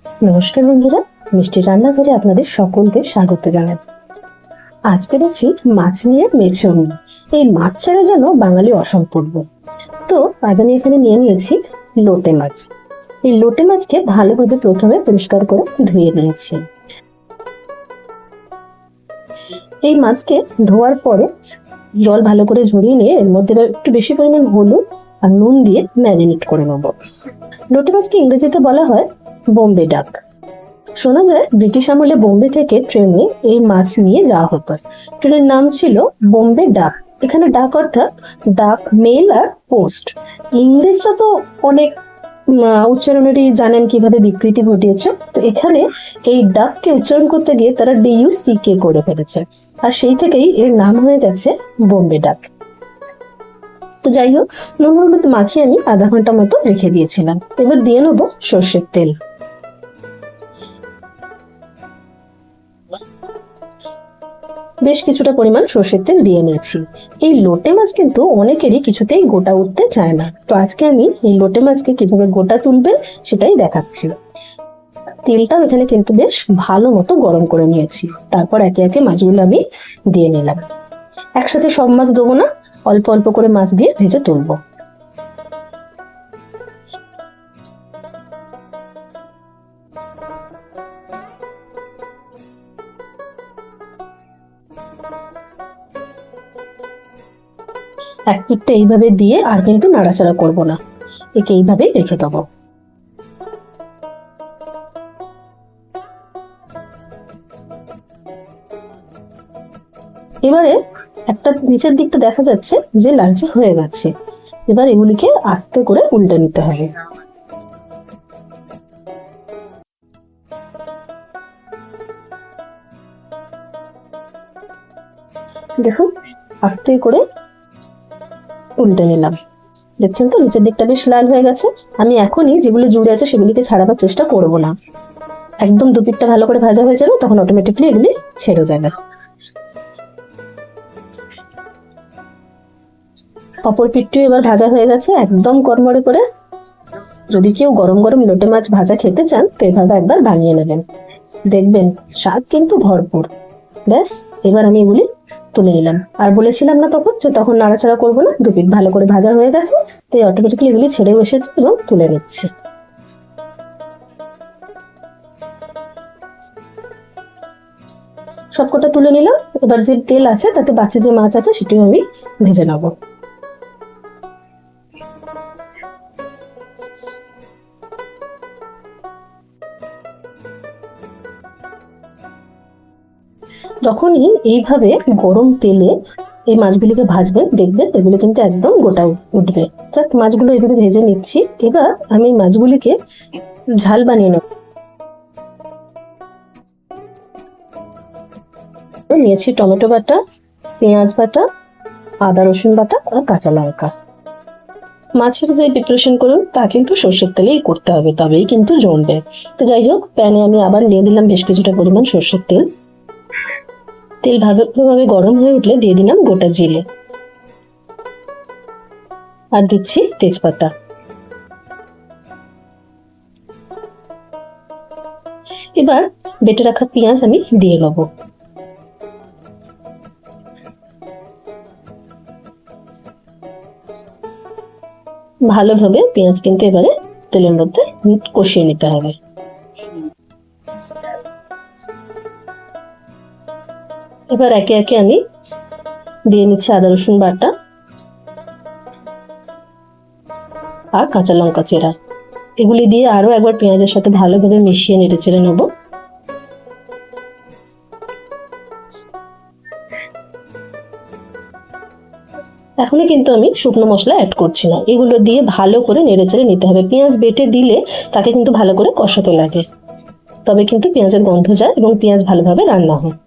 নমস্কার বন্ধুরা, মিষ্টি রান্নাঘরে আপনাদের সকলকে স্বাগত জানাই। আজ পেরেছি মাছ নিয়ে মেছুনি। এই মাছ ছাড়া যেন বাঙালি অসম্পূর্ণ। তো আজ আমি এখানে নিয়ে নিয়েছি লোটে মাছ। এই লোটে মাছকে ভালোভাবে প্রথমে পরিষ্কার করে ধুয়ে নিয়েছি। এই মাছকে ধোয়ার পরে জল ভালো করে ঝরিয়ে নিয়ে এর মধ্যে একটু বেশি পরিমাণ হলুদ আর নুন দিয়ে ম্যারিনেট করে নেব। লোটে মাছকে ইংরেজিতে বলা হয় বোম্বে ডাক। শোনা যায় ব্রিটিশ আমলে বোম্বে থেকে ট্রেনে এই মাছ নিয়ে যাওয়া হতো। ট্রেনের নাম ছিল বোম্বে ডাক। এখানে ডাক অর্থাৎ ডাক, মেল আর পোস্ট। ইংরেজরা তো অনেক উচ্চারণেরই জানেন কিভাবে বিকৃতি ঘটিয়েছে। তো এখানে এই ডাককে উচ্চারণ করতে গিয়ে তারা DUCK করে ফেলেছে, আর সেই থেকেই এর নাম হয়ে গেছে বোম্বে ডাক। তো যাই হোক, নুন হলুদ মাখিয়ে আমি আধা ঘন্টা মতো রেখে দিয়েছিলাম। এবার দিয়ে নেবো সর্ষের তেল। বেশ কিছুটা পরিমাণ সর্ষের তেল দিয়ে নিয়েছি। এই লোটে মাছ কিন্তু অনেকেরই কিছুতেই গোটা উঠতে চায় না। তো আজকে আমি এই লোটে মাছকে কিভাবে গোটা তুলবেন সেটাই দেখাচ্ছি। তেলটাও এখানে কিন্তু বেশ ভালো মতো গরম করে নিয়েছি। তারপর একে একে মাছগুলো আমি দিয়ে নিলাম। একসাথে সব মাছ দেবো না, অল্প অল্প করে মাছ দিয়ে ভেজে তুলবো। এক পিঠটা এইভাবে দিয়ে আর কিন্তু নাড়াচাড়া করবো না, একে এইভাবে রেখে দেবো। এবারে একটা নিচের দিকটা দেখা যাচ্ছে যে লালচে হয়ে গেছে। এবার এগুলিকে আস্তে করে উল্টে নিতে হবে। দেখুন, আস্তে করে উল্টে নিলাম। দেখছেন তো নিচের দিকটা বেশ লাল হয়ে গেছে। আমি এখনই যেগুলো জুড়ে আছে সেগুলিকে ছাড়াবার চেষ্টা করব না। একদম দুপিঠটা ভালো করে ভাজা হয়ে যাবে, তখন অটোমেটিকলি এগুলি ছেড়ে যাবে। অপর পিঠটিও এবার ভাজা হয়ে গেছে একদম কড়মড়ে করে। যদি কেউ গরম গরম লোটে মাছ ভাজা খেতে চান তো এভাবে একবার বানিয়ে নেবেন, দেখবেন স্বাদ কিন্তু ভরপুর। ব্যাস, এবার আমি এগুলি তুলে নিলাম। আর বলেছিলাম না তখন যে তখন নাড়াচাড়া করবো না, দুপিঠ ভালো করে ভাজা হয়ে গেছে। তো অটোমেটিকলি এগুলি ছেড়ে বসেছে এবং তুলে নিচ্ছে। সবকটা তুলে নিলাম। এবার যে তেল আছে তাতে বাকি যে মাছ আছে সেটিও আমি ভেজে নেব। যখনই এইভাবে গরম তেলে এই মাছগুলিকে ভাজবেন, দেখবেন এগুলো কিন্তু একদম গোটা উঠবে। যাক, মাছগুলো এভাবে ভেজে নিচ্ছি। এবার আমি মাছগুলিকে ঝাল বানিয়ে নেব। নিয়েছি টমেটো বাটা, পেঁয়াজ বাটা, আদা রসুন বাটা আর কাঁচা লঙ্কা। মাছের যে প্রিপারেশন করুন তা কিন্তু সর্ষের তেলেই করতে হবে, তবেই কিন্তু জমবে। তো যাই হোক, প্যানে আমি আবার দিয়ে দিলাম বেশ কিছুটা পরিমাণ সর্ষের তেল। তেল ভালোভাবে গরম হয়ে উঠলে দিয়ে দিলাম গোটা জিরে আর দিচ্ছি তেজপাতা। এবার বেটে রাখা পেঁয়াজ আমি দিয়ে নেব। ভালোভাবে পেঁয়াজ কিন্তু এবারে তেলের মধ্যে কষিয়ে নিতে হবে। এবার একে একে আমি দিয়ে নিচ্ছি আদা রসুন বাটা আর কাঁচা লঙ্কা চেরা। এগুলি দিয়ে আরো একবার পেঁয়াজের সাথে ভালোভাবে মিশিয়ে নেড়ে চেড়ে নেবো। এখনই কিন্তু আমি শুকনো মশলা অ্যাড করছি না, এগুলো দিয়ে ভালো করে নেড়ে চেড়ে নিতে হবে। পেঁয়াজ বেটে দিলে তাকে কিন্তু ভালো করে কষাতে লাগে, তবে কিন্তু পেঁয়াজের গন্ধ যায় এবং পেঁয়াজ ভালোভাবে রান্না হয়।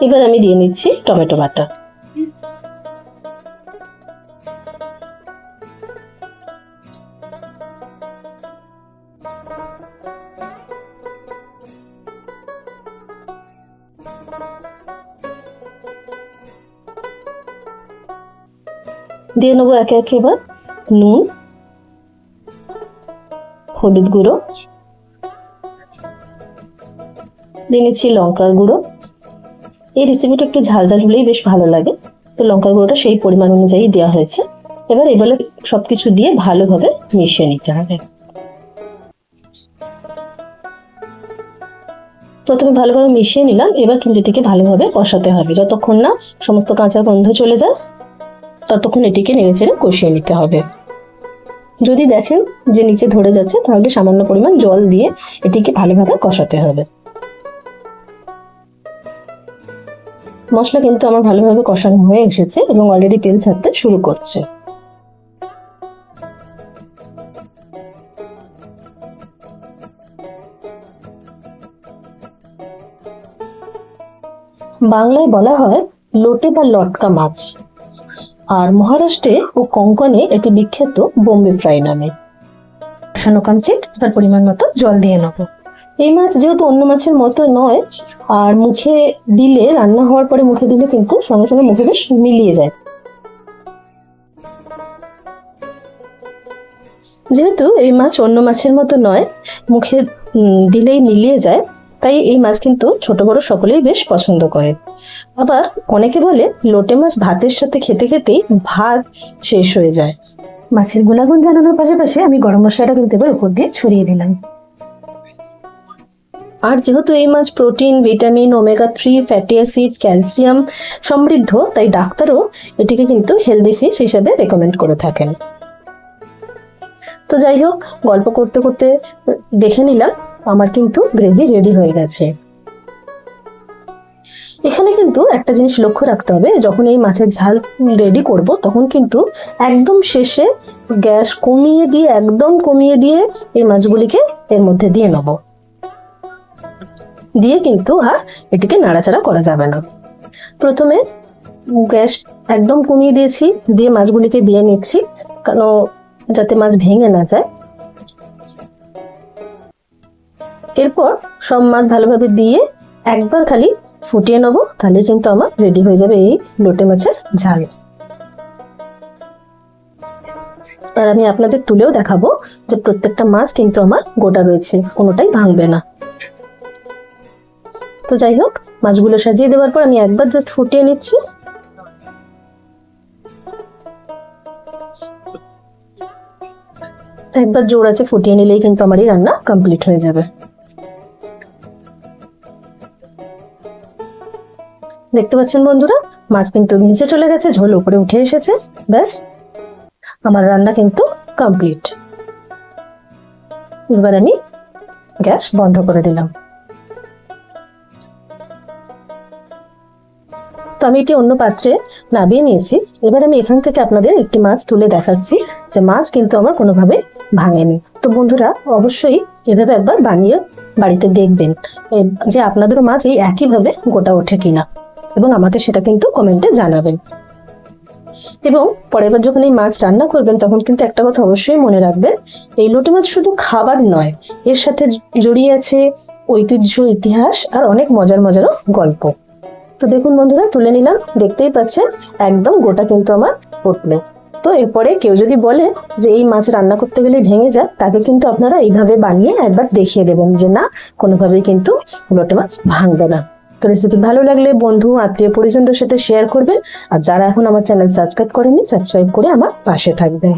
এবার আমি দিয়ে নিচ্ছি টমেটো বাটা। দিয়ে নেবো একে একে এবার নুন, হলুদ গুঁড়ো, দিয়ে নিচ্ছি লঙ্কার গুঁড়ো। এই রেসিপিটা একটু ঝাল ঝাল হলেই বেশ ভালো লাগে, তো লঙ্কার গুঁড়োটা সেই পরিমাণ অনুযায়ী দেওয়া হয়েছে। এবার এবারে সবকিছু দিয়ে ভালোভাবে মিশিয়ে নিতে হবে। প্রথমে ভালোভাবে মিশিয়ে নিলাম, এবার কিন্তু এটিকে ভালোভাবে কষাতে হবে। যতক্ষণ না সমস্ত কাঁচা গন্ধ চলে যায় ততক্ষণ এটিকে নেড়েচেড়ে কষিয়ে নিতে হবে। যদি দেখেন যে নিচে ধরে যাচ্ছে তাহলে সামান্য পরিমাণ জল দিয়ে এটিকে ভালোভাবে কষাতে হবে। মশলা কিন্তু আমার ভালোভাবে কষানো হয়ে এসেছে এবং অলরেডি তেল ছাড়তে শুরু করছে। বাংলায় বলা হয় লোটে বা লটকা মাছ, আর মহারাষ্ট্রে ও কোঙ্কণে এটি বিখ্যাত বোম্বে ফ্রাই নামে। কষানো কমপ্লিট, এবার পরিমাণ মতো জল দিয়ে নেবো। এই মাছ যেহেতু অন্য মাছের মতো নয়, আর মুখে দিলে, রান্না হওয়ার পরে মুখে দিলে কিন্তু সঙ্গে সঙ্গে মুখে বেশ মিলিয়ে যায়। যেহেতু এই মাছ অন্য মাছের মতো নয়, মুখে দিলেই মিলিয়ে যায়, তাই এই মাছ কিন্তু ছোট বড় সকলেই বেশ পছন্দ করে। আবার অনেকে বলে লোটে মাছ ভাতের সাথে খেতে খেতেই ভাত শেষ হয়ে যায়। মাছের গুণাগুণ জানানোর পাশাপাশি আমি গরম মশলাটা কিন্তু এবার উপর দিয়ে ছড়িয়ে দিলাম। আর যেহেতু এই মাছ protein, vitamin, omega three fatty acid, calcium সমৃদ্ধ, তাই ডাক্তারও এটিকে কিন্তু হেলদি ফিশ হিসেবে রেকমেন্ড করে থাকেন। তো যাই হোক, গল্প করতে করতে দেখে নিলাম আমার কিন্তু গ্রেভি রেডি হয়ে গেছে। এখানে কিন্তু একটা জিনিস লক্ষ্য রাখতে হবে, যখন এই মাছের ঝাল রেডি করব তখন কিন্তু একদম শেষে গ্যাস কমিয়ে দিয়ে, একদম কমিয়ে দিয়ে এই মাছগুলিকে এর মধ্যে দিয়ে নেব। দিয়ে কিন্তু আর এটিকে নাড়াচাড়া করা যাবে না। প্রথমে গ্যাস একদম কমিয়ে দিয়েছি, দিয়ে মাছগুলিকে দিয়ে নিচ্ছি, কারণ যাতে মাছ ভেঙে না যায়। এরপর সব মাছ ভালোভাবে দিয়ে একবার খালি ফুটিয়ে নেবো, তাহলে কিন্তু আমার রেডি হয়ে যাবে এই লোটে মাছের ঝাল। আর আমি আপনাদের তুলেও দেখাবো যে প্রত্যেকটা মাছ কিন্তু আমার গোটা রয়েছে, কোনোটাই ভাঙবে না। তো যাই হোক, মাছগুলো সাজিয়ে দেওয়ার পর আমি একবার জাস্ট ফুটিয়ে নিচ্ছি। একবার জোর আছে ফুটিয়ে নিলেই কিন্তু আমার এই রান্না কমপ্লিট হয়ে যাবে। দেখতে পাচ্ছেন বন্ধুরা, মাছ কিন্তু নিচে চলে গেছে, ঝোল উপরে উঠে এসেছে। ব্যাস, আমার রান্না কিন্তু কমপ্লিট। এবার আমি গ্যাস বন্ধ করে দিলাম। তো আমি এটি অন্য পাত্রে নামিয়ে নিয়েছি। এবার আমি এখান থেকে আপনাদের একটি মাছ তুলে দেখাচ্ছি যে মাছ কিন্তু আমার কোনোভাবে ভাঙেনি। তো বন্ধুরা অবশ্যই এভাবে একবার বানিয়ে বাড়িতে দেখবেন যে আপনাদেরও মাছ এই একইভাবে গোটা ওঠে কিনা, এবং আমাকে সেটা কিন্তু কমেন্টে জানাবেন। এবং পরের বার যখন এই মাছ রান্না করবেন তখন কিন্তু একটা কথা অবশ্যই মনে রাখবেন, এই লোটে মাছ শুধু খাবার নয়, এর সাথে জড়িয়ে আছে ঐতিহ্য, ইতিহাস আর অনেক মজার মজারও গল্প। তো দেখুন বন্ধুরা, তুলে নিলাম, দেখতেই পাচ্ছেন একদম গোটা কিন্তু আমার উঠলো। তো এরপরে কেউ যদি বলে যে এই মাছ রান্না করতে গেলে ভেঙে যায়, তাকে কিন্তু আপনারা এইভাবে বানিয়ে একবার দেখিয়ে দেবেন যে না, কোনোভাবেই কিন্তু লোটে মাছ ভাঙবে না। তো রেসিপি ভালো লাগলে বন্ধু, আত্মীয়, পরিজনদের সাথে শেয়ার করবেন। আর যারা এখন আমার চ্যানেল সাবস্ক্রাইব করেনি, সাবস্ক্রাইব করে আমার পাশে থাকবেন।